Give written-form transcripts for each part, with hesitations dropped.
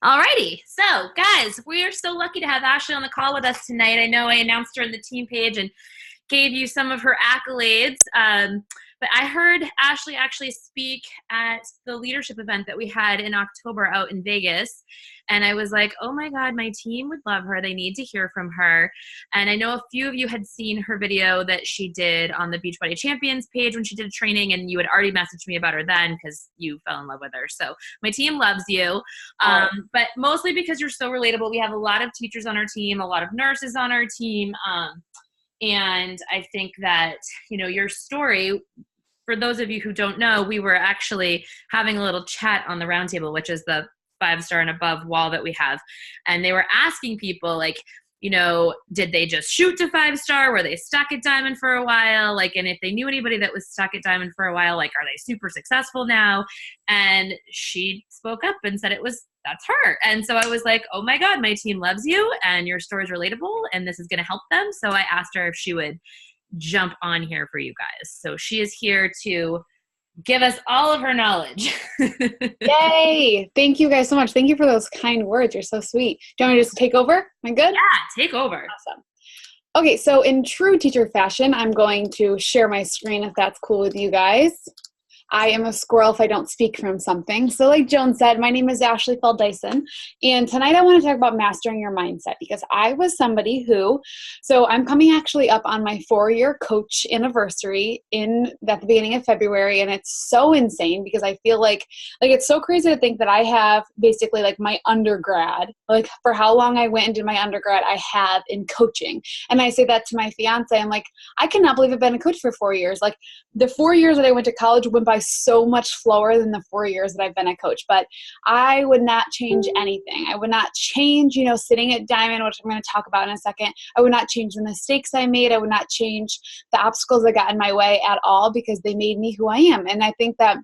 Alrighty, so guys, we are so lucky to have Ashley on the call with us tonight. I know I announced her in the team page and gave you some of her accolades, but I heard Ashley actually speak at the leadership event that we had in October out in Vegas, and I was like, oh my God, my team would love her. They need to hear from her. And I know a few of you had seen her video that she did on the Beachbody Champions page when she did training, and you had already messaged me about her then because you fell in love with her. So my team loves you, but mostly because you're so relatable. We have a lot of teachers on our team, a lot of nurses on our team, and I think that, your story, for those of you who don't know, we were actually having a little chat on the roundtable, which is the 5-star and above wall that we have. And they were asking people did they just shoot to 5-star? Were they stuck at Diamond for a while? And if they knew anybody that was stuck at Diamond for a while, are they super successful now? And she spoke up and said that's her. And so I was like, oh my God, my team loves you and your story is relatable and this is going to help them. So I asked her if she would jump on here for you guys. So she is here to give us all of her knowledge. Yay! Thank you guys so much. Thank you for those kind words. You're so sweet. Do you want me to just take over? Am I good? Yeah, take over. Awesome. Okay, so in true teacher fashion, I'm going to share my screen if that's cool with you guys. I am a squirrel if I don't speak from something. So like Joan said, my name is Ashley Feldeisen, and tonight I want to talk about mastering your mindset because I was somebody so I'm coming actually up on my 4-year coach anniversary at the beginning of February, and it's so insane because I feel like it's so crazy to think that I have basically my undergrad, for how long I went and did my undergrad, I have in coaching. And I say that to my fiance, I'm like, I cannot believe I've been a coach for 4 years. The 4 years that I went to college went by so much slower than the 4 years that I've been a coach, but I would not change anything. I would not change, sitting at Diamond, which I'm going to talk about in a second. I would not change the mistakes I made. I would not change the obstacles that got in my way at all because they made me who I am. And I think that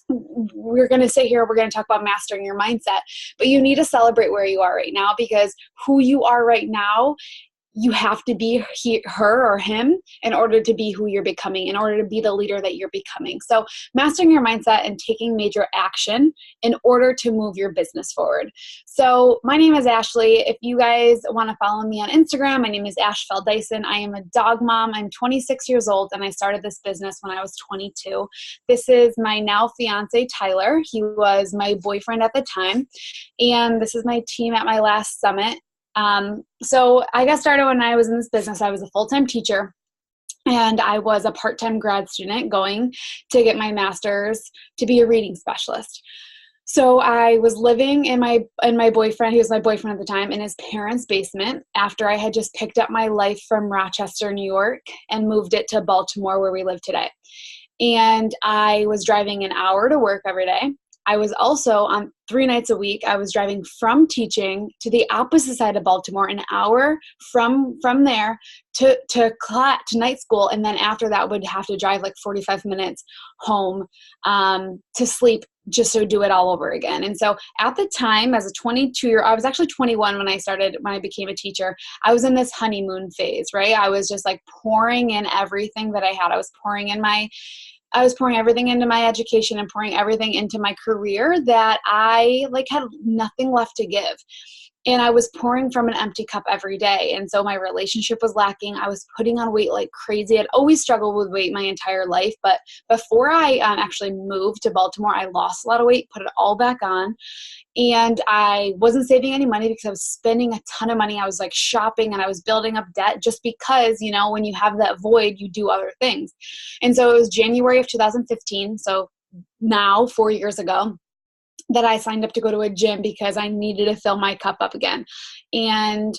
we're going to sit here, we're going to talk about mastering your mindset, but you need to celebrate where you are right now because who you are right now, you have to be her or him in order to be who you're becoming, in order to be the leader that you're becoming. So mastering your mindset and taking major action in order to move your business forward. So my name is Ashley. If you guys want to follow me on Instagram, my name is Ash Feldeisen. I am a dog mom. I'm 26 years old and I started this business when I was 22. This is my now fiance, Tyler. He was my boyfriend at the time. And this is my team at my last summit. So I got started when I was in this business. I was a full-time teacher and I was a part-time grad student going to get my master's to be a reading specialist. So I was living in my boyfriend, he was my boyfriend at the time, in his parents' basement after I had just picked up my life from Rochester, New York and moved it to Baltimore where we live today. And I was driving an hour to work every day. I was also on 3 nights a week. I was driving from teaching to the opposite side of Baltimore, an hour from there to night school. And then after that would have to drive 45 minutes home to sleep just to do it all over again. And so at the time as a 22-year-old, I was actually 21 when I became a teacher. I was in this honeymoon phase, right? I was just pouring in everything that I had. I was pouring everything into my education and pouring everything into my career that I had nothing left to give. And I was pouring from an empty cup every day. And so my relationship was lacking. I was putting on weight like crazy. I'd always struggled with weight my entire life. But before I actually moved to Baltimore, I lost a lot of weight, put it all back on. And I wasn't saving any money because I was spending a ton of money. I was shopping and I was building up debt just because, when you have that void, you do other things. And so it was January of 2015. So now 4 years ago, that I signed up to go to a gym because I needed to fill my cup up again. And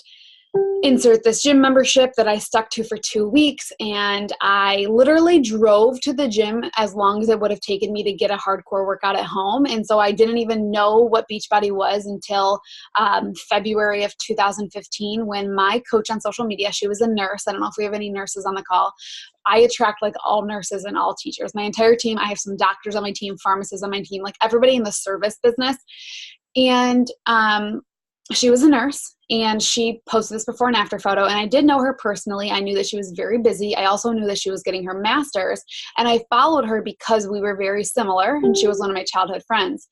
insert this gym membership that I stuck to for 2 weeks. And I literally drove to the gym as long as it would have taken me to get a hardcore workout at home. And so I didn't even know what Beachbody was until February of 2015 when my coach on social media, she was a nurse. I don't know if we have any nurses on the call. I attract all nurses and all teachers. My entire team, I have some doctors on my team, pharmacists on my team, everybody in the service business. And she was a nurse and she posted this before and after photo. And I did know her personally. I knew that she was very busy. I also knew that she was getting her master's, and I followed her because we were very similar and she was one of my childhood friends.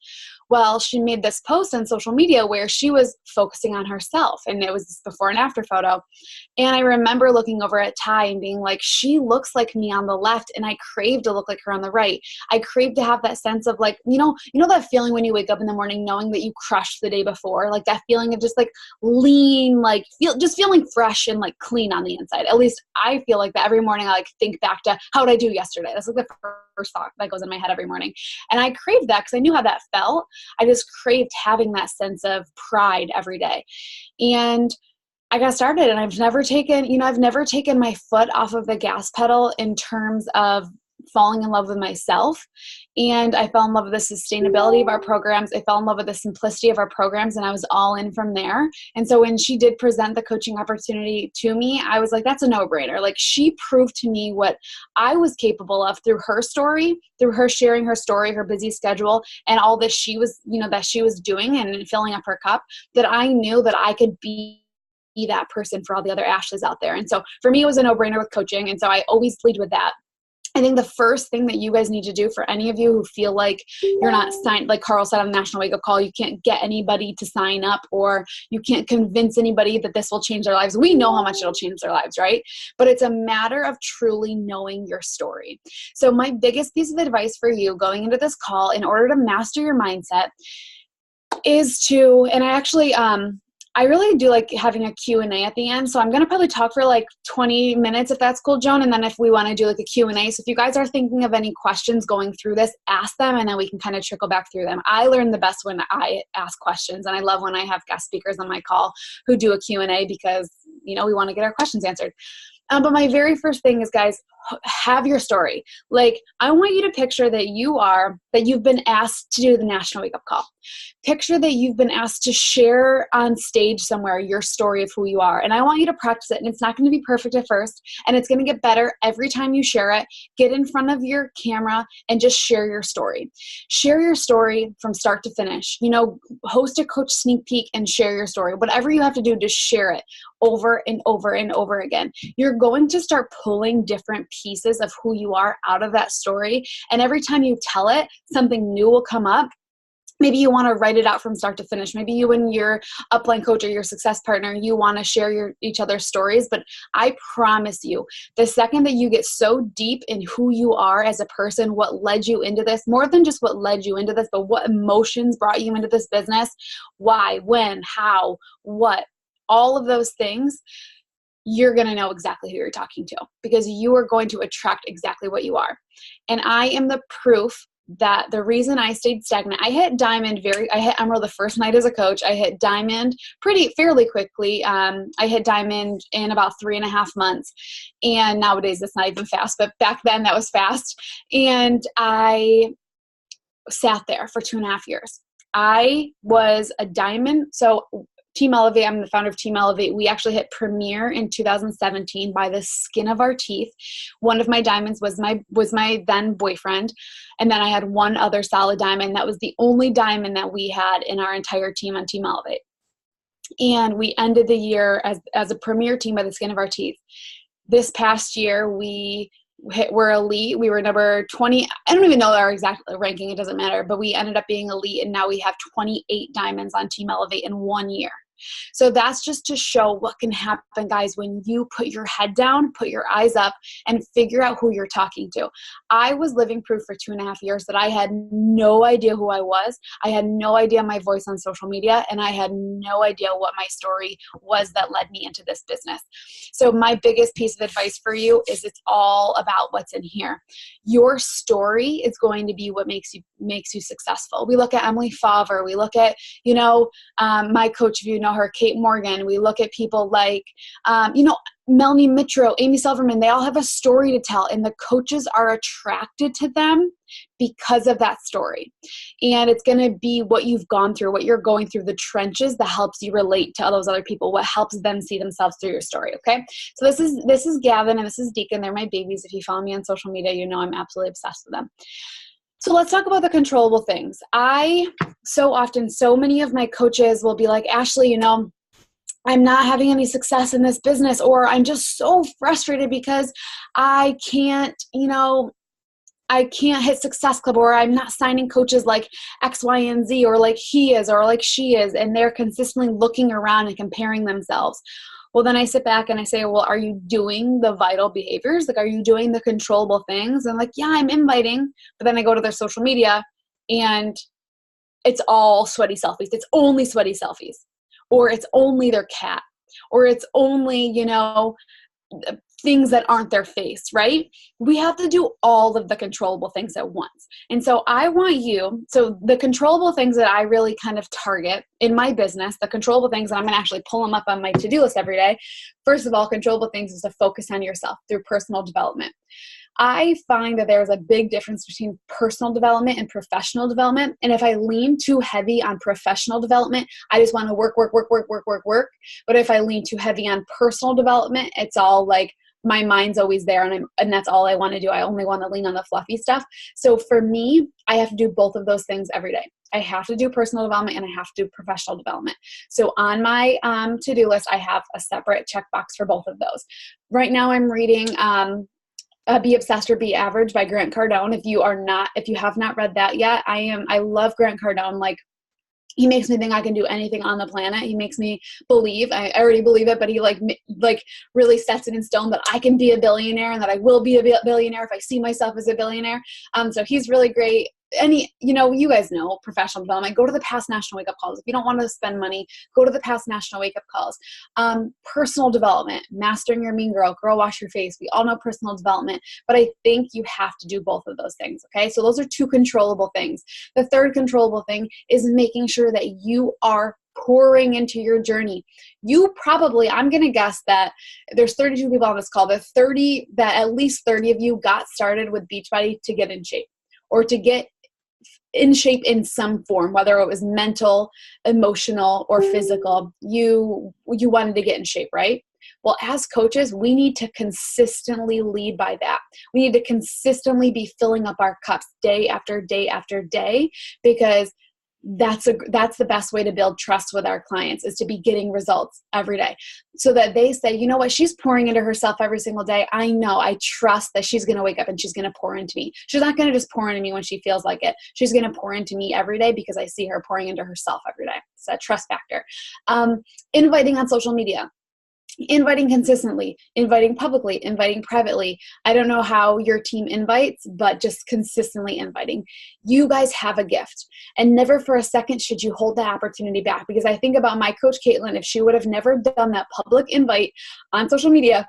Well, she made this post on social media where she was focusing on herself, and it was this before and after photo. And I remember looking over at Ty and being like, she looks like me on the left, and I crave to look like her on the right. I crave to have that sense of like, you know that feeling when you wake up in the morning knowing that you crushed the day before, like that feeling of just like lean, like just feeling fresh and like clean on the inside. At least I feel like that every morning. I like think back to how did I do yesterday? That's like the first thought that goes in my head every morning. And I craved that because I knew how that felt. I just craved having that sense of pride every day. And I got started, and I've never taken my foot off of the gas pedal in terms of falling in love with myself. And I fell in love with the sustainability of our programs. I fell in love with the simplicity of our programs, and I was all in from there. And so when she did present the coaching opportunity to me, I was like, that's a no-brainer. Like, she proved to me what I was capable of through her story, through her sharing her story, her busy schedule, and all that she was doing and filling up her cup, that I knew that I could be that person for all the other Ashleys out there. And so for me, it was a no-brainer with coaching. And so I always lead with that. I think the first thing that you guys need to do, for any of you who feel like you're not signed, like Carl said on the National Wake Up Call, you can't get anybody to sign up, or you can't convince anybody that this will change their lives. We know how much it'll change their lives, right? But it's a matter of truly knowing your story. So my biggest piece of advice for you going into this call, in order to master your mindset, is to, and I really do like having a Q&A at the end. So I'm going to probably talk for like 20 minutes, if that's cool, Joan. And then if we want to do like a Q&A. So if you guys are thinking of any questions going through this, ask them, and then we can kind of trickle back through them. I learn the best when I ask questions, and I love when I have guest speakers on my call who do a Q&A, because, we want to get our questions answered. But my very first thing is, guys, have your story. Like, I want you to picture that you've been asked to do the National Wake Up Call. Picture that you've been asked to share on stage somewhere your story of who you are. And I want you to practice it. And it's not going to be perfect at first, and it's going to get better every time you share it. Get in front of your camera and just share your story. Share your story from start to finish. Host a coach sneak peek and share your story. Whatever you have to do, just share it over and over and over again. You're going to start pulling different pieces of who you are out of that story. And every time you tell it, something new will come up. Maybe you want to write it out from start to finish. Maybe you and your upline coach or your success partner, you want to share each other's stories. But I promise you, the second that you get so deep in who you are as a person, what led you into this, more than just what led you into this, but what emotions brought you into this business, why, when, how, what, all of those things, you're going to know exactly who you're talking to, because you are going to attract exactly what you are. And I am the proof that the reason I stayed stagnant, I hit Emerald the first night as a coach. I hit Diamond fairly quickly. I hit Diamond in about 3.5 months. And nowadays it's not even fast, but back then that was fast. And I sat there for 2.5 years. I was a Diamond. So Team Elevate, I'm the founder of Team Elevate. We actually hit Premier in 2017 by the skin of our teeth. One of my diamonds was my then boyfriend. And then I had one other solid diamond. That was the only diamond that we had in our entire team on Team Elevate. And we ended the year as a Premier team by the skin of our teeth. This past year, we're elite. We were number 20. I don't even know our exact ranking. It doesn't matter. But we ended up being elite. And now we have 28 diamonds on Team Elevate in 1 year. So that's just to show what can happen, guys, when you put your head down, put your eyes up, and figure out who you're talking to. I was living proof for 2.5 years that I had no idea who I was. I had no idea my voice on social media, and I had no idea what my story was that led me into this business. So my biggest piece of advice for you is it's all about what's in here. Your story is going to be what makes you successful. We look at Emily Favre. We look at, my coach, if you know her, Kate Morgan. We look at people like, Melanie Mitro, Amy Silverman. They all have a story to tell, and the coaches are attracted to them because of that story. And it's going to be what you've gone through, what you're going through, the trenches that helps you relate to all those other people, what helps them see themselves through your story. Okay. So this is Gavin and this is Deacon. They're my babies. If you follow me on social media, you know I'm absolutely obsessed with them. So let's talk about the controllable things. So many of my coaches will be like, Ashley, I'm not having any success in this business, or I'm just so frustrated because I can't, I can't hit Success Club, or I'm not signing coaches like X, Y, and Z, or like he is, or like she is, and they're consistently looking around and comparing themselves. Well, then I sit back and I say, well, are you doing the vital behaviors? Like, are you doing the controllable things? And like, yeah, I'm inviting. But then I go to their social media and it's all sweaty selfies. It's only sweaty selfies. Or it's only their cat. Or it's only, things that aren't their face, right? We have to do all of the controllable things at once. And so so the controllable things that I really kind of target in my business, the controllable things, and I'm going to actually pull them up on my to-do list every day. First of all, controllable things is to focus on yourself through personal development. I find that there's a big difference between personal development and professional development. And if I lean too heavy on professional development, I just want to work. But if I lean too heavy on personal development, it's all like my mind's always there, and that's all I want to do. I only want to lean on the fluffy stuff. So for me, I have to do both of those things every day. I have to do personal development and I have to do professional development. So on my to-do list, I have a separate checkbox for both of those. Right now I'm reading Be Obsessed or Be Average by Grant Cardone. If you have not read that yet, I love Grant Cardone. Like, he makes me think I can do anything on the planet. He makes me believe, I already believe it, but he like really sets it in stone that I can be a billionaire and that I will be a billionaire if I see myself as a billionaire. So he's really great. You guys know professional development. Go to the past national wake-up calls. If you don't want to spend money, go to the past national wake-up calls. Personal development, mastering your mean girl wash your face. We all know personal development, but I think you have to do both of those things, okay? So those are two controllable things. The third controllable thing is making sure that you are pouring into your journey. I'm going to guess that there's 32 people on this call, that at least 30 of you got started with Beachbody to get in shape, or to get in shape in some form, whether it was mental, emotional, or physical. You wanted to get in shape, right? Well, as coaches, we need to consistently lead by that. We need to consistently be filling up our cups day after day after day, because that's the best way to build trust with our clients, is to be getting results every day, so that they say, you know what, she's pouring into herself every single day. I trust that she's going to wake up and she's going to pour into me. She's not going to just pour into me when she feels like it. She's going to pour into me every day because I see her pouring into herself every day. It's that trust factor. Inviting on social media. Inviting consistently, inviting publicly, inviting privately. I don't know how your team invites, but just consistently inviting. You guys have a gift, and never for a second should you hold that opportunity back, because I think about my coach, Caitlin. If she would have never done that public invite on social media,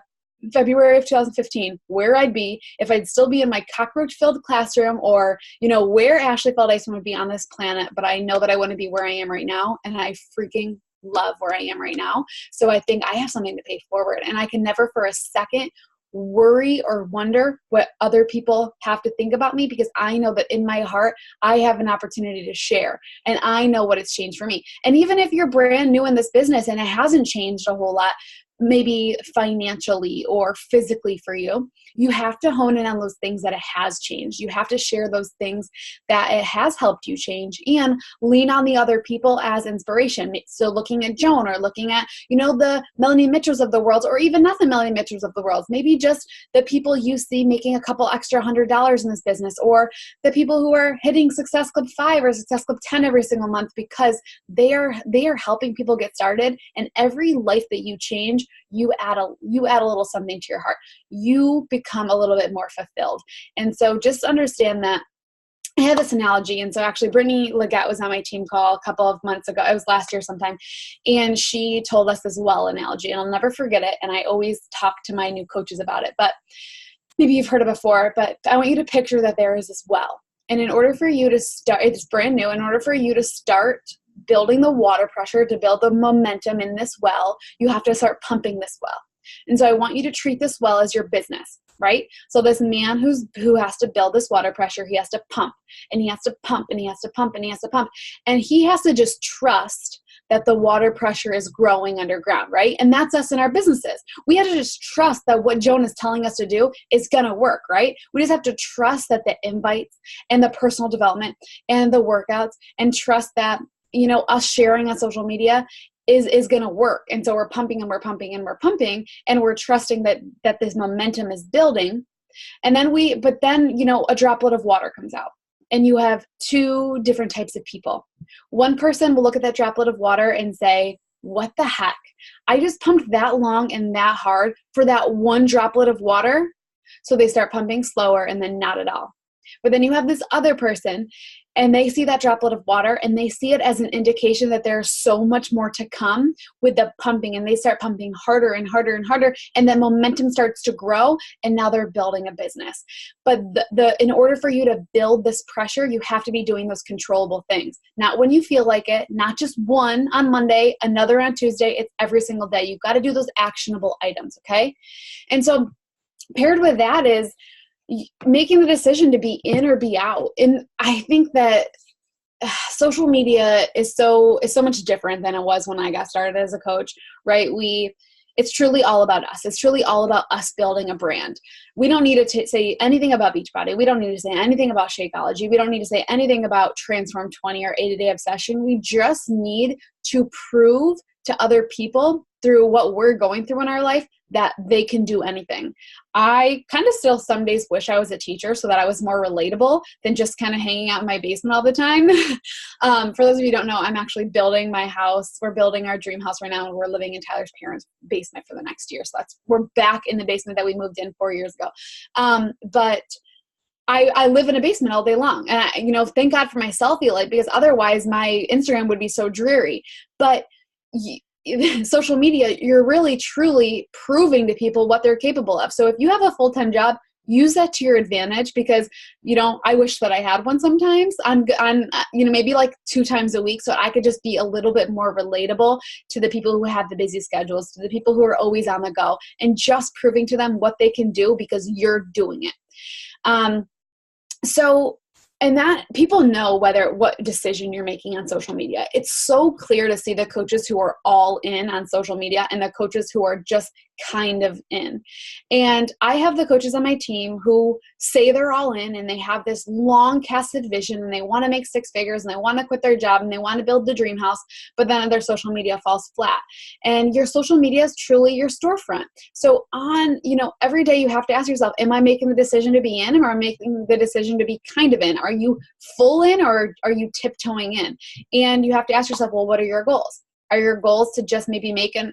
February of 2015, where I'd be, if I'd still be in my cockroach-filled classroom, or, where Ashley Feldeisen would be on this planet. But I know that I wouldn't be where I am right now, and I freaking love where I am right now. So I think I have something to pay forward, and I can never for a second worry or wonder what other people have to think about me, because I know that in my heart, I have an opportunity to share, and I know what it's changed for me. And even if you're brand new in this business and it hasn't changed a whole lot, maybe financially or physically for you, you have to hone in on those things that it has changed. You have to share those things that it has helped you change, and lean on the other people as inspiration. So looking at Joan, or looking at, the Melanie Mitchells of the world, or even not the Melanie Mitchells of the world, maybe just the people you see making a couple extra $100 in this business, or the people who are hitting Success Club 5 or Success Club 10 every single month, because they are helping people get started. And every life that you change, you add a little something to your heart. You become a little bit more fulfilled. And so just understand that. I have this analogy. And so actually Brittany Leggett was on my team call a couple of months ago. It was last year sometime. And she told us this well analogy, and I'll never forget it. And I always talk to my new coaches about it, but maybe you've heard it before, but I want you to picture that there is this well. And in order for you to start, it's brand new. In order for you to start building the water pressure, to build the momentum in this well, you have to start pumping this well. And so I want you to treat this well as your business, right? So this man who has to build this water pressure, he has to pump, and he has to pump, and he has to pump, and he has to pump. And he has to just trust that the water pressure is growing underground, right? And that's us in our businesses. We have to just trust that what Joan is telling us to do is going to work, right? We just have to trust that the invites and the personal development and the workouts, and trust that, us sharing on social media is going to work. And so we're pumping and we're pumping and we're pumping, and we're trusting that this momentum is building. And then a droplet of water comes out. And you have two different types of people. One person will look at that droplet of water and say, what the heck? I just pumped that long and that hard for that one droplet of water. So they start pumping slower and then not at all. But then you have this other person and they see that droplet of water and they see it as an indication that there's so much more to come with the pumping, and they start pumping harder and harder and harder, and then momentum starts to grow, and now they're building a business. But in order for you to build this pressure, you have to be doing those controllable things. Not when you feel like it, not just one on Monday, another on Tuesday, it's every single day. You've got to do those actionable items, okay? And so paired with that is making the decision to be in or be out. And I think that social media is so much different than it was when I got started as a coach, right? It's truly all about us. It's truly all about us building a brand. We don't need to say anything about Beachbody. We don't need to say anything about Shakeology. We don't need to say anything about Transform 20 or 80-Day Obsession. We just need to prove to other people through what we're going through in our life that they can do anything. I kind of still some days wish I was a teacher so that I was more relatable than just kind of hanging out in my basement all the time. For those of you who don't know, I'm actually building my house. We're building our dream house right now, and we're living in Tyler's parents' basement for the next year. So we're back in the basement that we moved in 4 years ago. But I live in a basement all day long. And thank God for my selfie life, because otherwise my Instagram would be so dreary. But social media, you're really truly proving to people what they're capable of. So if you have a full-time job, use that to your advantage, because I wish that I had one sometimes on maybe like 2 times a week, so I could just be a little bit more relatable to the people who have the busy schedules, to the people who are always on the go, and just proving to them what they can do because you're doing it. And that people know what decision you're making on social media. It's so clear to see the coaches who are all in on social media and the coaches who are just kind of in. And I have the coaches on my team who say they're all in, and they have this long casted vision, and they want to make 6 figures, and they want to quit their job, and they want to build the dream house, but then their social media falls flat. And your social media is truly your storefront. So every day you have to ask yourself, am I making the decision to be in, or am I making the decision to be kind of in? Are you full in, or are you tiptoeing in? And you have to ask yourself, well, what are your goals? Are your goals to just maybe make an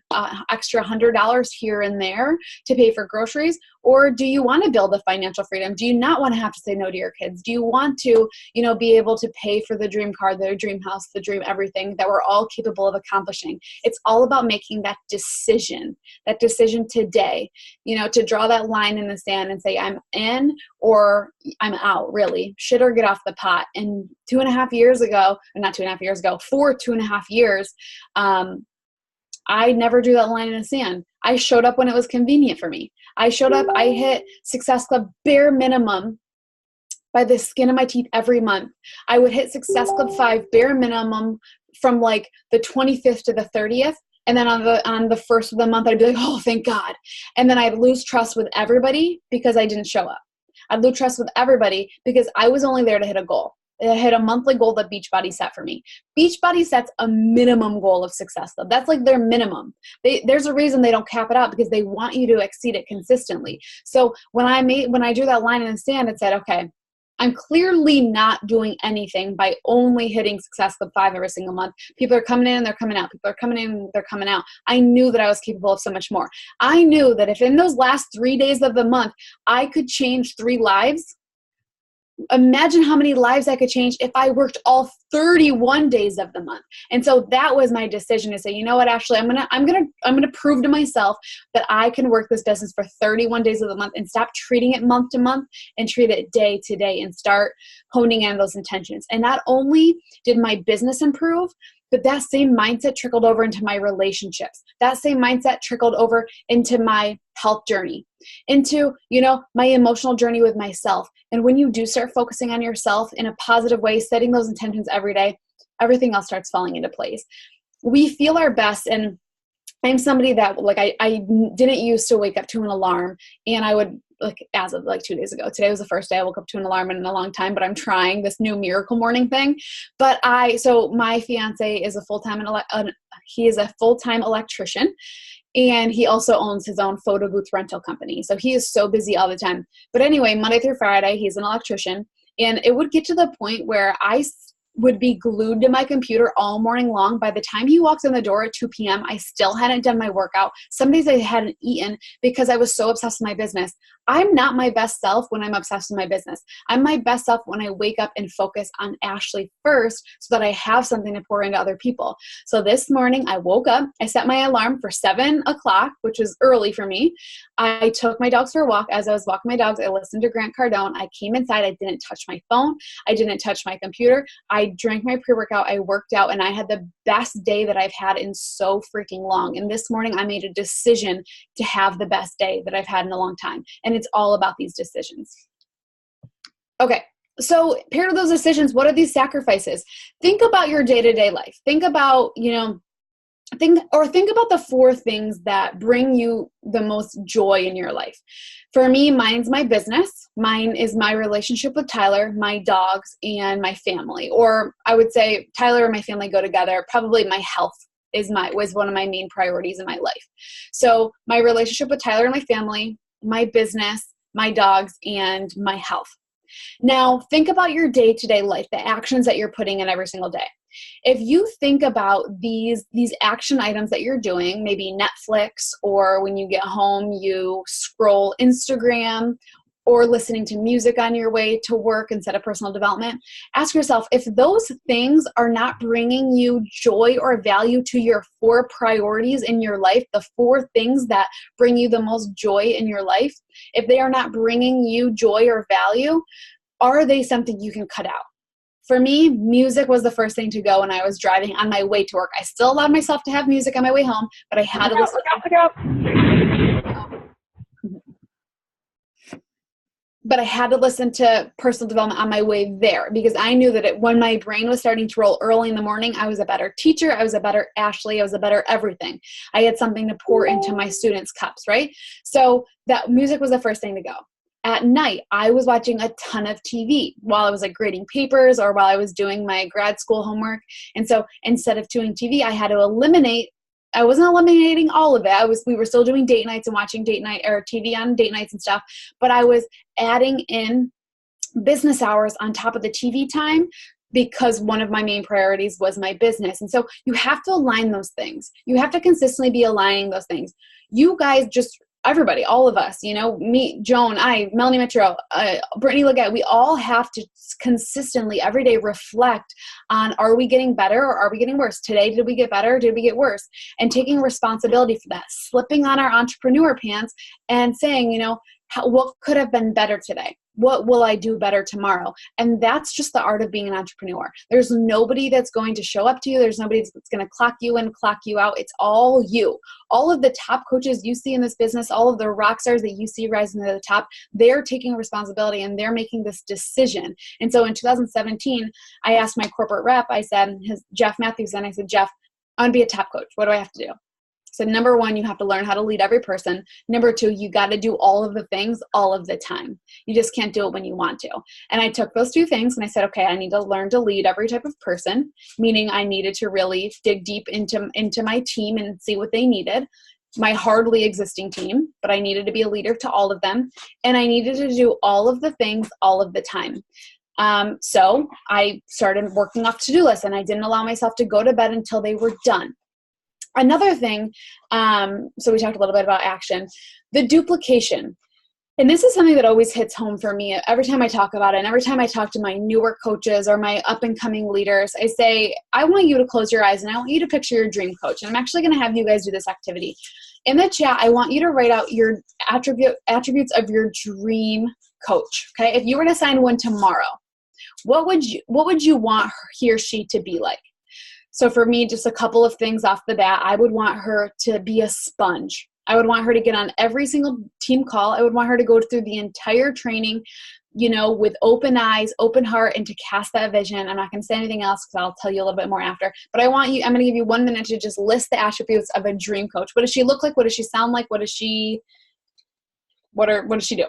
extra $100 here and there to pay for groceries? Or do you want to build a financial freedom? Do you not want to have to say no to your kids? Do you want to, be able to pay for the dream car, the dream house, the dream everything that we're all capable of accomplishing? It's all about making that decision today, to draw that line in the sand and say, I'm in or I'm out, really. Shit or get off the pot. And 2.5 years ago, or not 2.5 years ago, for 2.5 years, I never drew that line in the sand. I showed up when it was convenient for me. I showed up, I hit Success Club bare minimum by the skin of my teeth every month. I would hit Success Club 5 bare minimum from like the 25th to the 30th. And then on the first of the month, I'd be like, oh, thank God. And then I'd lose trust with everybody because I didn't show up. I'd lose trust with everybody because I was only there to hit a goal. I hit a monthly goal that Beachbody set for me. Beachbody sets a minimum goal of Success Club. That's like their minimum. There's a reason they don't cap it out, because they want you to exceed it consistently. So when I drew that line in the sand and said, okay, I'm clearly not doing anything by only hitting Success Club 5 every single month. People are coming in and they're coming out. People are coming in and they're coming out. I knew that I was capable of so much more. I knew that if in those last 3 days of the month, I could change 3 lives, imagine how many lives I could change if I worked all 31 days of the month. And so that was my decision to say, you know what, Ashley, I'm gonna prove to myself that I can work this business for 31 days of the month and stop treating it month to month and treat it day to day and start honing in those intentions. And not only did my business improve, but that same mindset trickled over into my relationships. That same mindset trickled over into my health journey, into, my emotional journey with myself. And when you do start focusing on yourself in a positive way, setting those intentions every day, everything else starts falling into place. We feel our best. And I'm somebody that I didn't used to wake up to an alarm, and I would like as of like 2 days ago. Today was the first day I woke up to an alarm in a long time, but I'm trying this new miracle morning thing. But so my fiance is a full-time electrician, and he also owns his own photo booth rental company. So he is so busy all the time. But anyway, Monday through Friday, he's an electrician, and it would get to the point where I would be glued to my computer all morning long. By the time he walks in the door at 2 p.m., I still hadn't done my workout. Some days I hadn't eaten because I was so obsessed with my business. I'm not my best self when I'm obsessed with my business. I'm my best self when I wake up and focus on Ashley first so that I have something to pour into other people. So this morning I woke up, I set my alarm for 7 o'clock, which was early for me. I took my dogs for a walk. As I was walking my dogs, I listened to Grant Cardone. I came inside. I didn't touch my phone. I didn't touch my computer. I drank my pre-workout. I worked out, and I had the best day that I've had in so freaking long. And this morning I made a decision to have the best day that I've had in a long time. And it's all about these decisions. Okay. So paired with those decisions, what are these sacrifices? Think about your day-to-day life. Think about, think about the 4 things that bring you the most joy in your life. For me, mine's my business. Mine is my relationship with Tyler, my dogs, and my family. Or I would say Tyler and my family go together. Probably my health was one of my main priorities in my life. So my relationship with Tyler and my family, my business, my dogs, and my health. Now, think about your day-to-day life, the actions that you're putting in every single day. If you think about these action items that you're doing, maybe Netflix, or when you get home, you scroll Instagram, or listening to music on your way to work instead of personal development, ask yourself, if those things are not bringing you joy or value to your 4 priorities in your life, the 4 things that bring you the most joy in your life, if they are not bringing you joy or value, are they something you can cut out? For me, music was the first thing to go when I was driving on my way to work. I still allowed myself to have music on my way home, but I had to listen. But I had to listen to personal development on my way there, because I knew that when my brain was starting to roll early in the morning, I was a better teacher. I was a better Ashley. I was a better everything. I had something to pour into my students' cups, right? So that music was the first thing to go. At night, I was watching a ton of TV while I was like grading papers or while I was doing my grad school homework. And so instead of doing TV, I had to I wasn't eliminating all of it. We were still doing date nights and watching date night or TV on date nights and stuff, but I was adding in business hours on top of the TV time, because one of my main priorities was my business. And so you have to align those things. You have to consistently be aligning those things. You guys everybody, all of us, me, Joan, Melanie Mitro, Brittany Leggett, we all have to consistently every day reflect on, are we getting better or are we getting worse? Today, did we get better or did we get worse? And taking responsibility for that, slipping on our entrepreneur pants and saying, what could have been better today? What will I do better tomorrow? And that's just the art of being an entrepreneur. There's nobody that's going to show up to you. There's nobody that's going to clock you in, clock you out. It's all you. All of the top coaches you see in this business, all of the rock stars that you see rising to the top, they're taking responsibility and they're making this decision. And so in 2017, I asked my corporate rep, I said, Jeff Matthews, and I said, Jeff, I want to be a top coach. What do I have to do? So number 1, you have to learn how to lead every person. Number 2, you got to do all of the things all of the time. You just can't do it when you want to. And I took those 2 things and I said, okay, I need to learn to lead every type of person, meaning I needed to really dig deep into my team and see what they needed, my hardly existing team, but I needed to be a leader to all of them. And I needed to do all of the things all of the time. So I started working off to-do lists, and I didn't allow myself to go to bed until they were done. Another thing, so we talked a little bit about action, the duplication. And this is something that always hits home for me every time I talk about it. And every time I talk to my newer coaches or my up and coming leaders, I say, I want you to close your eyes and I want you to picture your dream coach. And I'm actually going to have you guys do this activity. In the chat, I want you to write out your attributes of your dream coach. Okay. If you were to assign one tomorrow, what would you want he or she to be like? So for me, just a couple of things off the bat, I would want her to be a sponge. I would want her to get on every single team call. I would want her to go through the entire training, with open eyes, open heart, and to cast that vision. I'm not going to say anything else because I'll tell you a little bit more after. But I'm going to give you 1 minute to just list the attributes of a dream coach. What does she look like? What does she sound like? What does she do?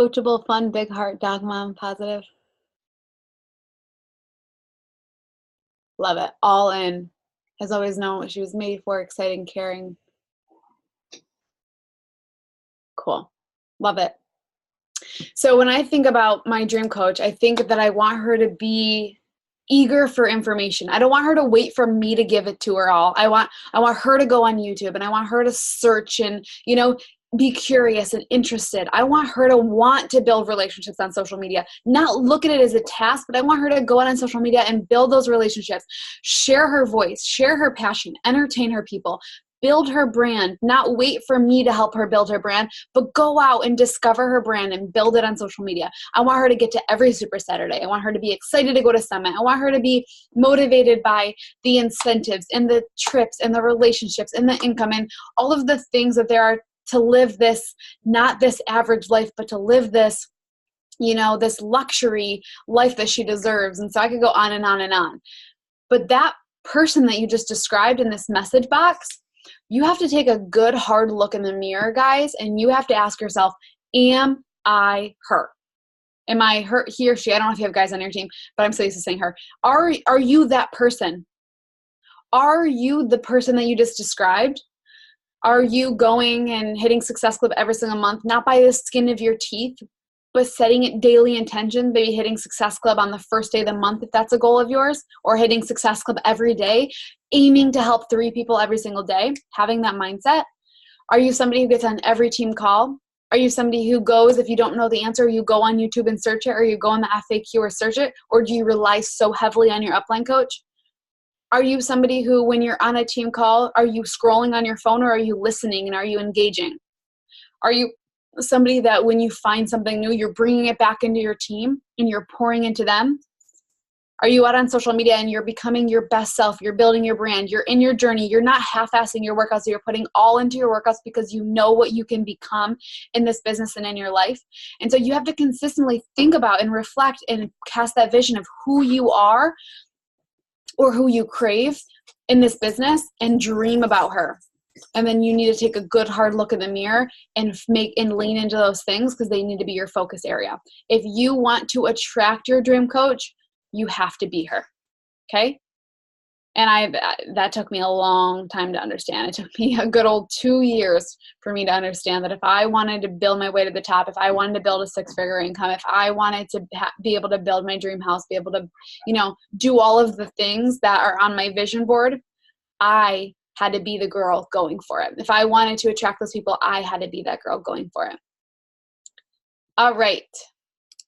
Coachable, fun, big heart, dog mom, positive. Love it. All in. Has always known what she was made for, exciting, caring. Cool. Love it. So when I think about my dream coach, I think that I want her to be eager for information. I don't want her to wait for me to give it to her all. I want her to go on YouTube, and I want her to search and, be curious and interested. I want her to want to build relationships on social media, not look at it as a task, but I want her to go out on social media and build those relationships, share her voice, share her passion, entertain her people, build her brand, not wait for me to help her build her brand, but go out and discover her brand and build it on social media. I want her to get to every Super Saturday. I want her to be excited to go to Summit. I want her to be motivated by the incentives and the trips and the relationships and the income and all of the things that there are to live this, not this average life, but to live this, this luxury life that she deserves. And so I could go on and on and on. But that person that you just described in this message box, you have to take a good hard look in the mirror, guys, and you have to ask yourself, am I her? Am I her, he or she? I don't know if you have guys on your team, but I'm so used to saying her. Are you that person? Are you the person that you just described? Are you going and hitting Success Club every single month, not by the skin of your teeth, but setting it daily intention, maybe hitting Success Club on the first day of the month if that's a goal of yours, or hitting Success Club every day, aiming to help 3 people every single day, having that mindset? Are you somebody who gets on every team call? Are you somebody who goes, if you don't know the answer, you go on YouTube and search it, or you go on the FAQ or search it, or do you rely so heavily on your upline coach? Are you somebody who, when you're on a team call, are you scrolling on your phone, or are you listening and are you engaging? Are you somebody that when you find something new, you're bringing it back into your team and you're pouring into them? Are you out on social media and you're becoming your best self? You're building your brand. You're in your journey. You're not half-assing your workouts. You're putting all into your workouts because you know what you can become in this business and in your life. And so you have to consistently think about and reflect and cast that vision of who you are or who you crave in this business and dream about her. And then you need to take a good hard look in the mirror and lean into those things because they need to be your focus area. If you want to attract your dream coach, you have to be her. Okay? And that took me a long time to understand. It took me a good old 2 years for me to understand that if I wanted to build my way to the top, if I wanted to build a 6-figure income, if I wanted to be able to build my dream house, be able to, do all of the things that are on my vision board, I had to be the girl going for it. If I wanted to attract those people, I had to be that girl going for it. All right.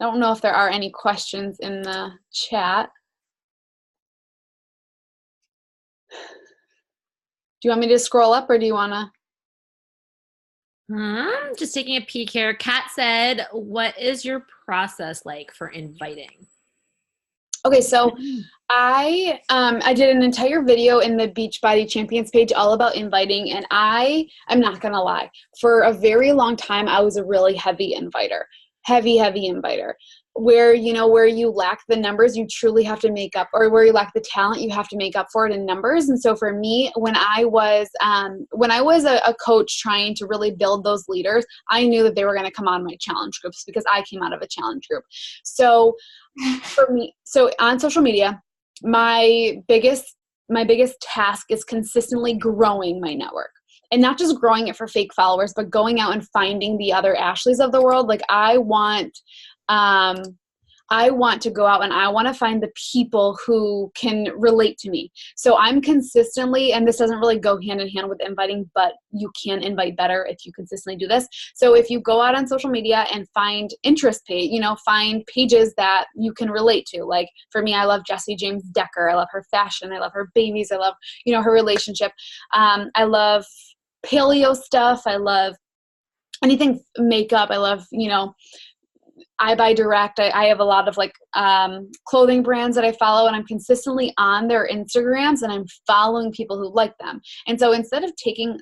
I don't know if there are any questions in the chat. Do you want me to scroll up or do you want to? Just taking a peek here. Kat said, what is your process like for inviting? Okay, so I did an entire video in the Beachbody Champions page all about inviting, and I'm not going to lie. For a very long time, I was a really heavy inviter. Heavy inviter. Where you lack the numbers, you truly have to make up, or where you lack the talent, you have to make up for it in numbers. And so for me, when I was a coach trying to really build those leaders, I knew that they were going to come on my challenge groups because I came out of a challenge group. So for me, on social media, my biggest task is consistently growing my network. And not just growing it for fake followers, but going out and finding the other Ashleys of the world. Like I want to go out and I want to find the people who can relate to me. So I'm consistently, and this doesn't really go hand in hand with inviting, but you can invite better if you consistently do this. So if you go out on social media and find find pages that you can relate to. Like for me, I love Jessie James Decker. I love her fashion. I love her babies. I love, her relationship. I love paleo stuff. I love anything makeup. I love, I buy direct. I have a lot of clothing brands that I follow, and I'm consistently on their Instagrams and I'm following people who like them. And so instead of taking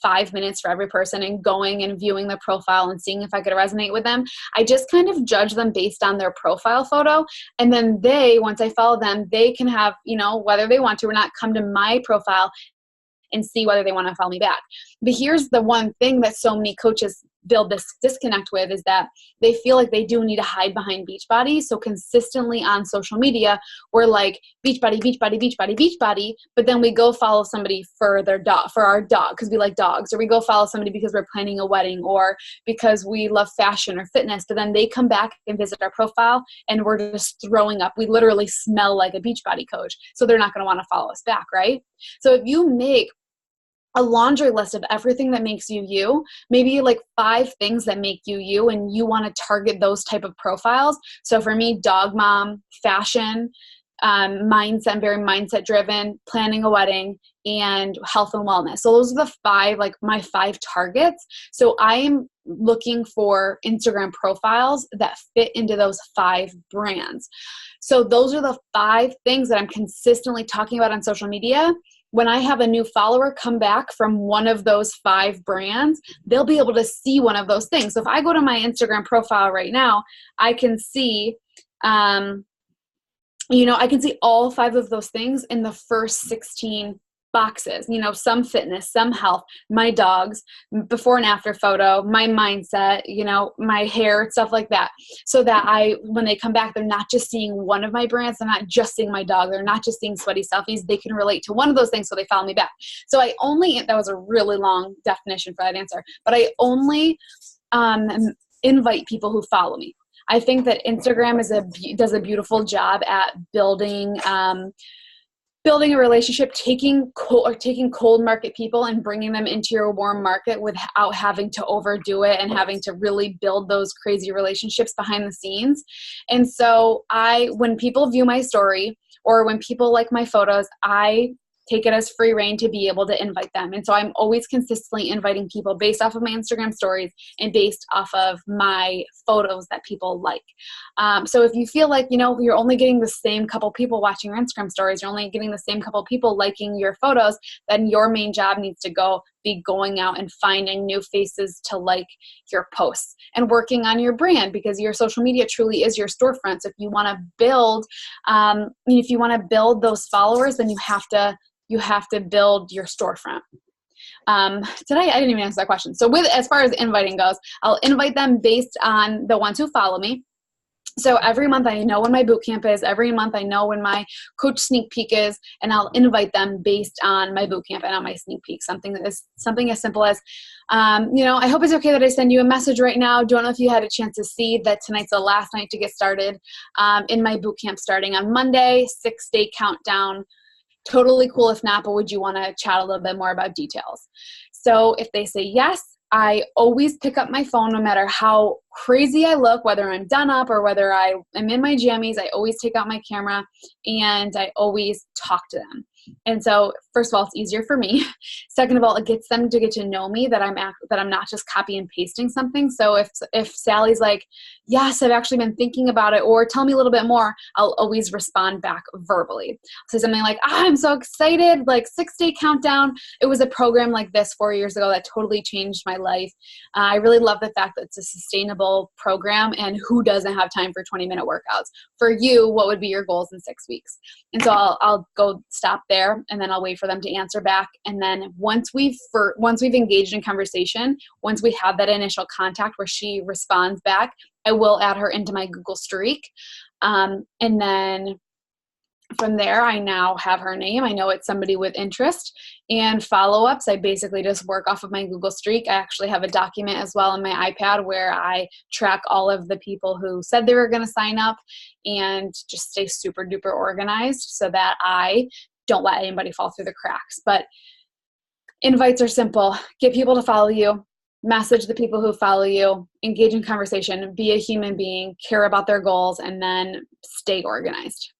5 minutes for every person and going and viewing their profile and seeing if I could resonate with them, I just kind of judge them based on their profile photo. And then once I follow them, they can have, whether they want to or not, come to my profile and see whether they want to follow me back. But here's the one thing that so many coaches build this disconnect with is that they feel like they do need to hide behind Beachbody. So consistently on social media, we're like Beachbody, Beachbody, Beachbody, Beachbody, but then we go follow somebody for their dog, for our dog, because we like dogs, or we go follow somebody because we're planning a wedding, or because we love fashion or fitness. But then they come back and visit our profile and we're just throwing up. We literally smell like a Beachbody coach. So they're not going to want to follow us back, right? So if you make a laundry list of everything that makes you you, maybe like 5 things that make you you, and you want to target those type of profiles. So for me, dog mom, fashion, mindset, I'm very mindset driven, planning a wedding, and health and wellness. So those are the 5, like my 5 targets. So I am looking for Instagram profiles that fit into those 5 brands. So those are the 5 things that I'm consistently talking about on social media. When I have a new follower come back from one of those 5 brands, they'll be able to see one of those things. So if I go to my Instagram profile right now, I can see, I can see all 5 of those things in the first 16 boxes, some fitness, some health, my dogs, before and after photo, my mindset, my hair, stuff like that. So that when they come back, they're not just seeing one of my brands. They're not just seeing my dog. They're not just seeing sweaty selfies. They can relate to one of those things. So they follow me back. So that was a really long definition for that answer, but I only invite people who follow me. I think that Instagram does a beautiful job at building a relationship, taking cold market people and bringing them into your warm market without having to overdo it and having to really build those crazy relationships behind the scenes. And so when people view my story or when people like my photos, I take it as free reign to be able to invite them. And so I'm always consistently inviting people based off of my Instagram stories and based off of my photos that people like. So if you feel like, you're only getting the same couple people watching your Instagram stories, you're only getting the same couple people liking your photos, then your main job needs to be going out and finding new faces to like your posts and working on your brand, because your social media truly is your storefront. So if you want to build, those followers, then you have to build your storefront. Today I didn't even answer that question. So as far as inviting goes, I'll invite them based on the ones who follow me. So every month I know when my boot camp is, every month I know when my coach sneak peek is, and I'll invite them based on my boot camp and on my sneak peek. Something as simple as, I hope it's okay that I send you a message right now. Don't know if you had a chance to see that tonight's the last night to get started in my boot camp starting on Monday, 6-day countdown. Totally cool if not, but would you want to chat a little bit more about details? So if they say yes, I always pick up my phone no matter how crazy I look, whether I'm done up or whether I am in my jammies. I always take out my camera and I always talk to them. And so first of all, it's easier for me. Second of all, it gets them to get to know me, that I'm not just copy and pasting something. So if Sally's like, yes, I've actually been thinking about it, or tell me a little bit more, I'll always respond back verbally. So something like, I'm so excited, like 6-day countdown. It was a program like this 4 years ago that totally changed my life. I really love the fact that it's a sustainable program, and who doesn't have time for 20-minute workouts? For you, what would be your goals in 6 weeks? And so I'll go stop there, and then I'll wait for them to answer back. And then once we've engaged in conversation, once we have that initial contact where she responds back, I will add her into my Google Streak. And then from there, I now have her name. I know it's somebody with interest. And follow-ups, I basically just work off of my Google Streak. I actually have a document as well on my iPad where I track all of the people who said they were going to sign up and just stay super duper organized so that I don't let anybody fall through the cracks. But invites are simple. Get people to follow you. Message the people who follow you, engage in conversation, be a human being, care about their goals, and then stay organized.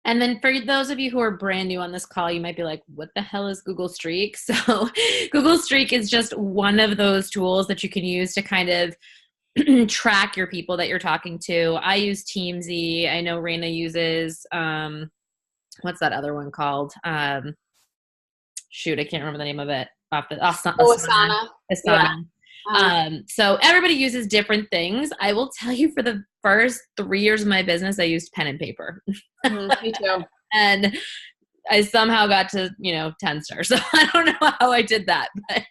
And then for those of you who are brand new on this call, you might be like, what the hell is Google Streak? So Google Streak is just one of those tools that you can use to kind of track your people that you're talking to. I use Teamsy. I know Raina uses, what's that other one called? Shoot, I can't remember the name of it. Asana. Yeah. So everybody uses different things. I will tell you, for the first 3 years of my business, I used pen and paper. Me too. And I somehow got to, 10 stars. So I don't know how I did that, but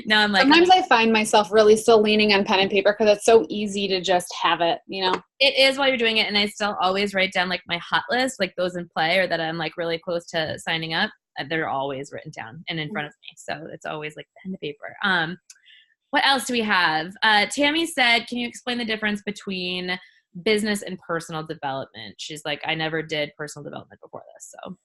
now I'm like, sometimes I find myself really still leaning on pen and paper because it's so easy to just have it, It is while you're doing it. And I still always write down like my hot list, like those in play or that I'm like really close to signing up. They're always written down and in front of me. So it's always like pen to paper. What else do we have? Tammy said, can you explain the difference between business and personal development? She's like, I never did personal development before this. So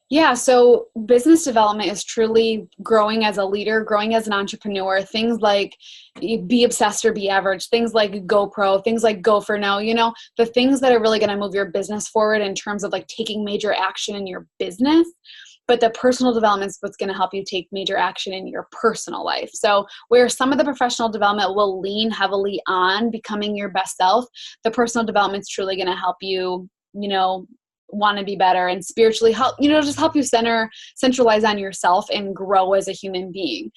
yeah, so business development is truly growing as a leader, growing as an entrepreneur. Things like be obsessed or be average, things like go pro, things like go for no, the things that are really going to move your business forward in terms of like taking major action in your business. But the personal development is what's going to help you take major action in your personal life. So where some of the professional development will lean heavily on becoming your best self, the personal development is truly going to help you, want to be better and spiritually help, just help you centralize on yourself and grow as a human being.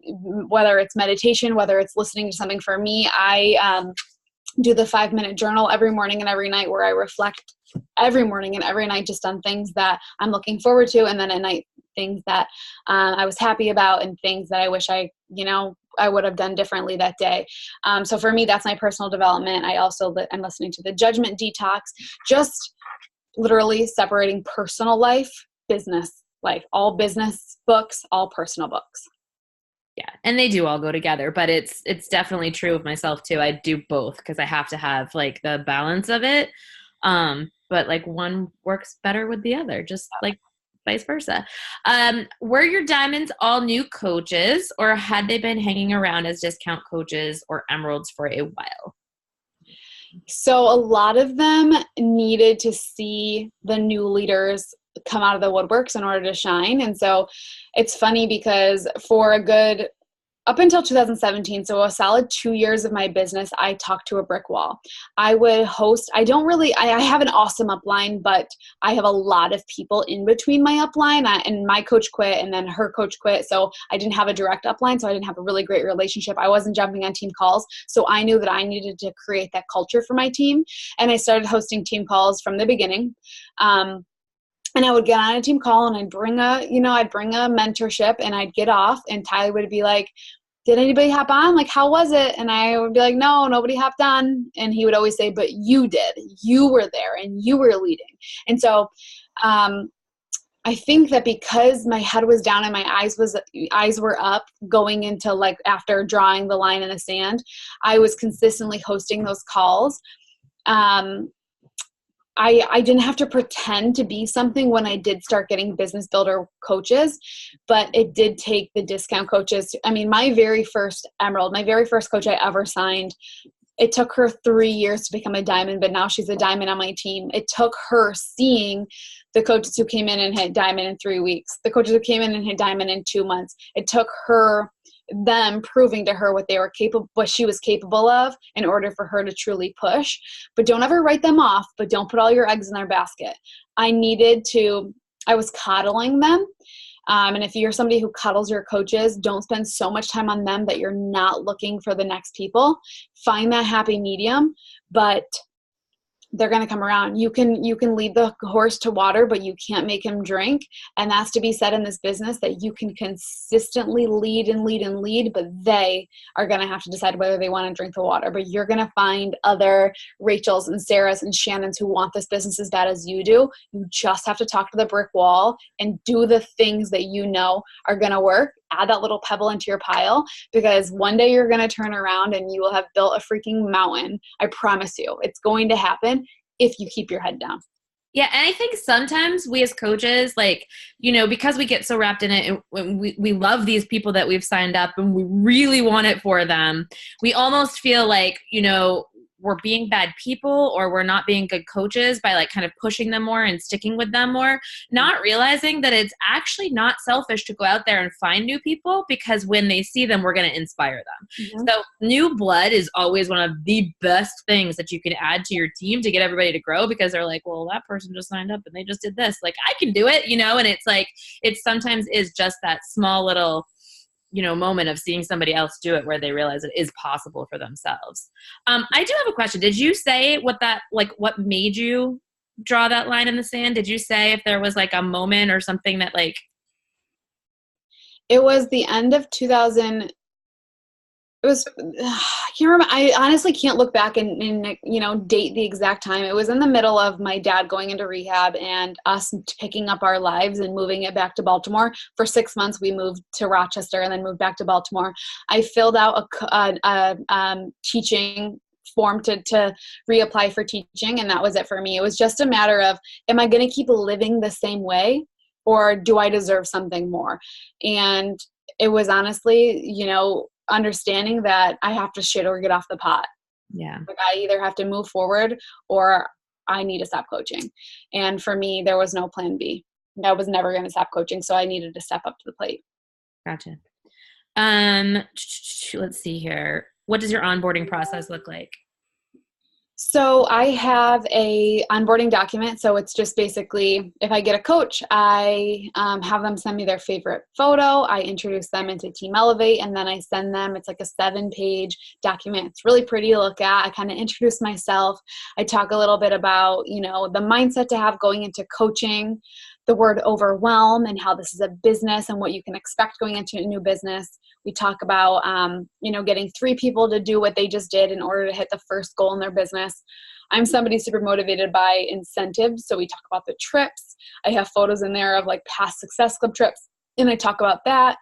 Whether it's meditation, whether it's listening to something. For me, I do the 5-minute journal every morning and every night where I reflect every morning and every night just on things that I'm looking forward to. And then at night, things that I was happy about and things that I wish I would have done differently that day. So for me, that's my personal development. I'm listening to the Judgment Detox, just literally separating personal life, business life, all business books, all personal books. Yeah. And they do all go together, but it's definitely true of myself too. I do both because I have to have like the balance of it. But like one works better with the other, just like vice versa. Were your diamonds all new coaches or had they been hanging around as discount coaches or emeralds for a while? So a lot of them needed to see the new leaders come out of the woodworks in order to shine. And so it's funny because for a good up until 2017, so a solid 2 years of my business, I talked to a brick wall. I would host, I have an awesome upline, but I have a lot of people in between my upline, and my coach quit and then her coach quit. So I didn't have a direct upline. So I didn't have a really great relationship. I wasn't jumping on team calls. So I knew that I needed to create that culture for my team. And I started hosting team calls from the beginning. And I would get on a team call and I'd bring a mentorship and I'd get off and Tyler would be like, did anybody hop on? Like, how was it? And I would be like, no, nobody hopped on. And he would always say, but you did. You were there and you were leading. And so I think that because my head was down and my eyes were up going into like after drawing the line in the sand, I was consistently hosting those calls. I didn't have to pretend to be something when I did start getting business builder coaches, but it did take the discount coaches. My very first emerald, my very first coach I ever signed, it took her 3 years to become a diamond, but now she's a diamond on my team. It took her seeing the coaches who came in and hit diamond in 3 weeks, the coaches who came in and hit diamond in 2 months. It took them proving to her what she was capable of in order for her to truly push. But don't ever write them off, but don't put all your eggs in their basket. I was coddling them. And if you're somebody who cuddles your coaches, don't spend so much time on them that you're not looking for the next people. Find that happy medium, but they're going to come around. You can lead the horse to water, but you can't make him drink. And that's to be said in this business, that you can consistently lead and lead and lead, but they are going to have to decide whether they want to drink the water. But you're going to find other Rachels and Sarahs and Shannons who want this business as bad as you do. You just have to talk to the brick wall and do the things that you know are going to work. Add that little pebble into your pile, because one day you're going to turn around and you will have built a freaking mountain. I promise you, it's going to happen if you keep your head down. Yeah. And I think sometimes we as coaches, because we get so wrapped in it and we love these people that we've signed up and we really want it for them, we almost feel like, we're being bad people or we're not being good coaches by kind of pushing them more and sticking with them more, not realizing that it's actually not selfish to go out there and find new people, because when they see them, we're going to inspire them. Mm-hmm. So new blood is always one of the best things that you can add to your team to get everybody to grow, because they're like, well, that person just signed up and they just did this. I can do it, and it's it sometimes is just that small little moment of seeing somebody else do it where they realize it is possible for themselves. I do have a question. Did you say what made you draw that line in the sand? Did you say if there was like a moment or something that like? It was the end of 2000. It was, I can't remember. I honestly can't look back and date the exact time. It was in the middle of my dad going into rehab and us picking up our lives and moving it back to Baltimore. For 6 months, we moved to Rochester and then moved back to Baltimore. I filled out a teaching form to reapply for teaching, and that was it for me. It was just a matter of, am I going to keep living the same way, or do I deserve something more? And it was honestly, understanding that I have to shit or get off the pot. Yeah. Like I either have to move forward or I need to stop coaching. And for me, there was no plan B. I was never going to stop coaching. So I needed to step up to the plate. Gotcha. Let's see here. What does your onboarding process look like? So I have a onboarding document. So it's just basically, if I get a coach, I have them send me their favorite photo. I introduce them into Team Elevate, and then I send them, it's like a 7-page document. It's really pretty to look at. I kind of introduce myself. I talk a little bit about, the mindset to have going into coaching, the word overwhelm, and how this is a business and what you can expect going into a new business. We talk about, getting 3 people to do what they just did in order to hit the first goal in their business. I'm somebody super motivated by incentives. So we talk about the trips. I have photos in there of like past Success Club trips, and I talk about that.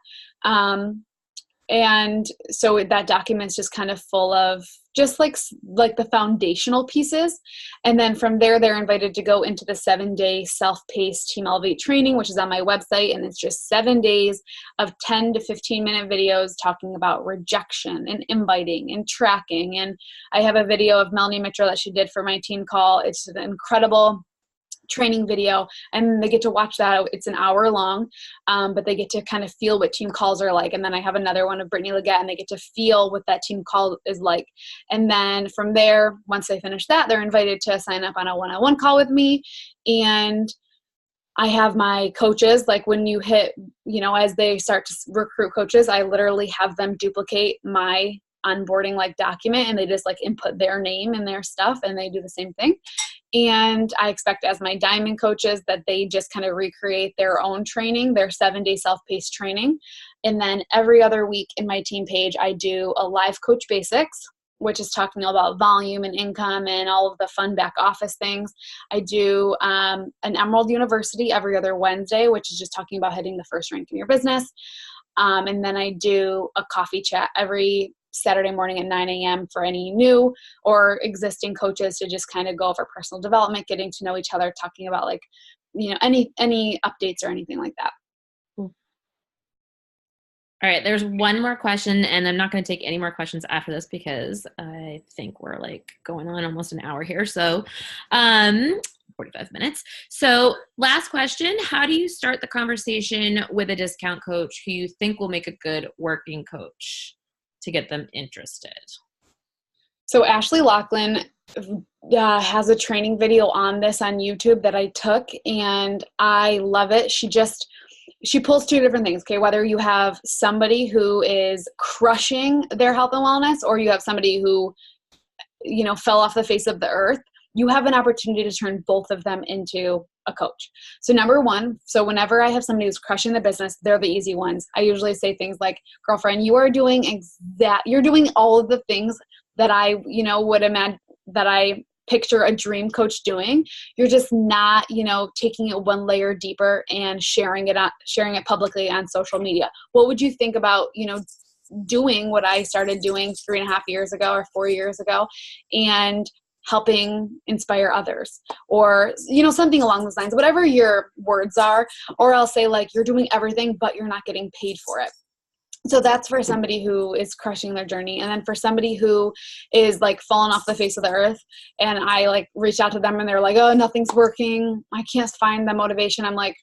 And so that document's just kind of full of just like the foundational pieces. And then from there, they're invited to go into the 7-day self-paced Team Elevate training, which is on my website. And it's just 7 days of 10 to 15-minute videos talking about rejection and inviting and tracking. And I have a video of Melanie Mitchell that she did for my team call. It's an incredible training video, and they get to watch that. It's an hour long, but they get to kind of feel what team calls are like. And then I have another one of Brittany Leggett, and they get to feel what that team call is like. And then from there, once they finish that, they're invited to sign up on a one-on-one call with me. And I have my coaches, like when you hit, as they start to recruit coaches, I literally have them duplicate my onboarding document, and they just input their name and their stuff, and they do the same thing. And I expect as my diamond coaches that they just kind of recreate their own training, their 7-day self-paced training. And then every other week in my team page, I do a live coach basics, which is talking about volume and income and all of the fun back office things. I do an Emerald University every other Wednesday, which is just talking about hitting the first rank in your business. And then I do a coffee chat every Saturday morning at 9 a.m. for any new or existing coaches to just kind of go over personal development, getting to know each other, talking about any updates or anything like that. All right, there's one more question, and I'm not going to take any more questions after this because I think we're going on almost an hour here. So 45 minutes. So last question, how do you start the conversation with a discount coach who you think will make a good working coach to get them interested? So Ashley Laughlin has a training video on this on YouTube that I took, and I love it. She pulls 2 different things, okay? Whether you have somebody who is crushing their health and wellness, or you have somebody who, fell off the face of the earth, you have an opportunity to turn both of them into a coach. So number one, so whenever I have somebody who's crushing the business, they're the easy ones. I usually say things like, girlfriend, you're doing all of the things that I, would imagine that I picture a dream coach doing. You're just not, taking it one layer deeper and sharing it publicly on social media. What would you think about, doing what I started doing 3.5 years ago or 4 years ago, and helping inspire others, or, something along those lines, whatever your words are. Or I'll say you're doing everything, but you're not getting paid for it. So that's for somebody who is crushing their journey. And then for somebody who is falling off the face of the earth, and I reach out to them and they're like, oh, nothing's working, I can't find the motivation. I'm like,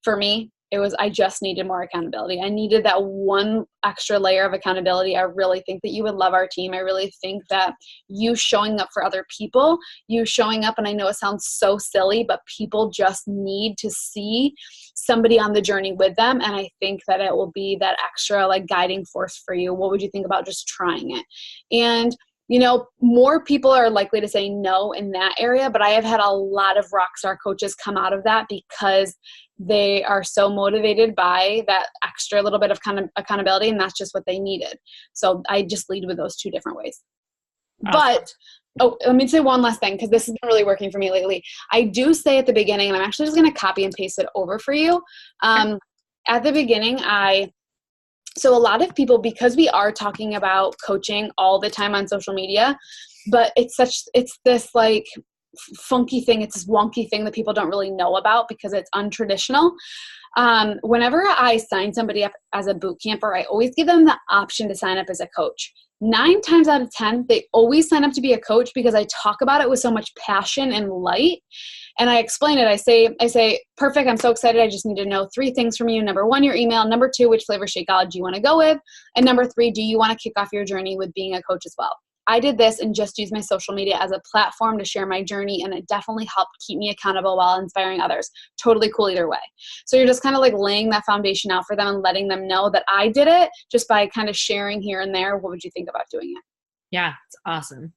for me, it was, I just needed more accountability. I needed that one extra layer of accountability. I really think that you would love our team. I really think that you showing up for other people, you showing up, and I know it sounds so silly, but people just need to see somebody on the journey with them. And I think that it will be that extra guiding force for you. What would you think about just trying it? And more people are likely to say no in that area, but I have had a lot of rockstar coaches come out of that because they are so motivated by that extra little bit of kind of accountability, and that's just what they needed. So I just lead with those two different ways. Awesome. But let me say one last thing, because this has been really working for me lately. I do say at the beginning, and I'm actually just going to copy and paste it over for you. At the beginning, so a lot of people, because we are talking about coaching all the time on social media, but it's this like funky thing. It's this wonky thing that people don't really know about because it's untraditional. Whenever I sign somebody up as a boot camper, I always give them the option to sign up as a coach. 9 times out of 10, they always sign up to be a coach because I talk about it with so much passion and light. And I explain it. I say, perfect. I'm so excited. I just need to know 3 things from you. Number 1, your email. Number 2, which flavor Shakeology do you want to go with? And number 3, do you want to kick off your journey with being a coach as well? I did this and just used my social media as a platform to share my journey, and it definitely helped keep me accountable while inspiring others. Totally cool either way. So you're just kind of like laying that foundation out for them and letting them know that I did it just by kind of sharing here and there. What would you think about doing it? Yeah, it's awesome.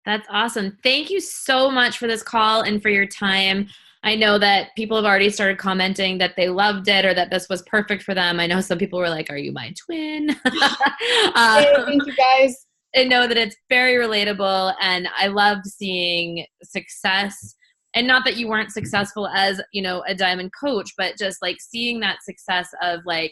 That's awesome. Thank you so much for this call and for your time. I know that people have already started commenting that they loved it or that this was perfect for them. I know some people were like, are you my twin? Hey, thank you guys. I know that it's very relatable, and I loved seeing success. And not that you weren't successful as, a diamond coach, but just like seeing that success of like,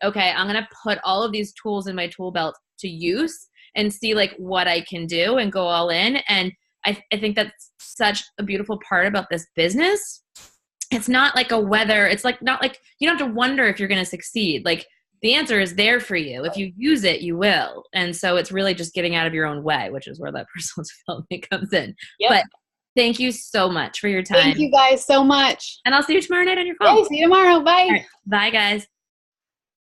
okay, I'm going to put all of these tools in my tool belt to use and see like what I can do and go all in. And I think that's such a beautiful part about this business. It's not like it's like not like you don't have to wonder if you're going to succeed. Like the answer is there for you. If you use it, you will. And so it's really just getting out of your own way, which is where that personal development comes in. Yep. But thank you so much for your time. Thank you guys so much. And I'll see you tomorrow night on your call. Hey, see you tomorrow. Bye. All right. Bye, guys.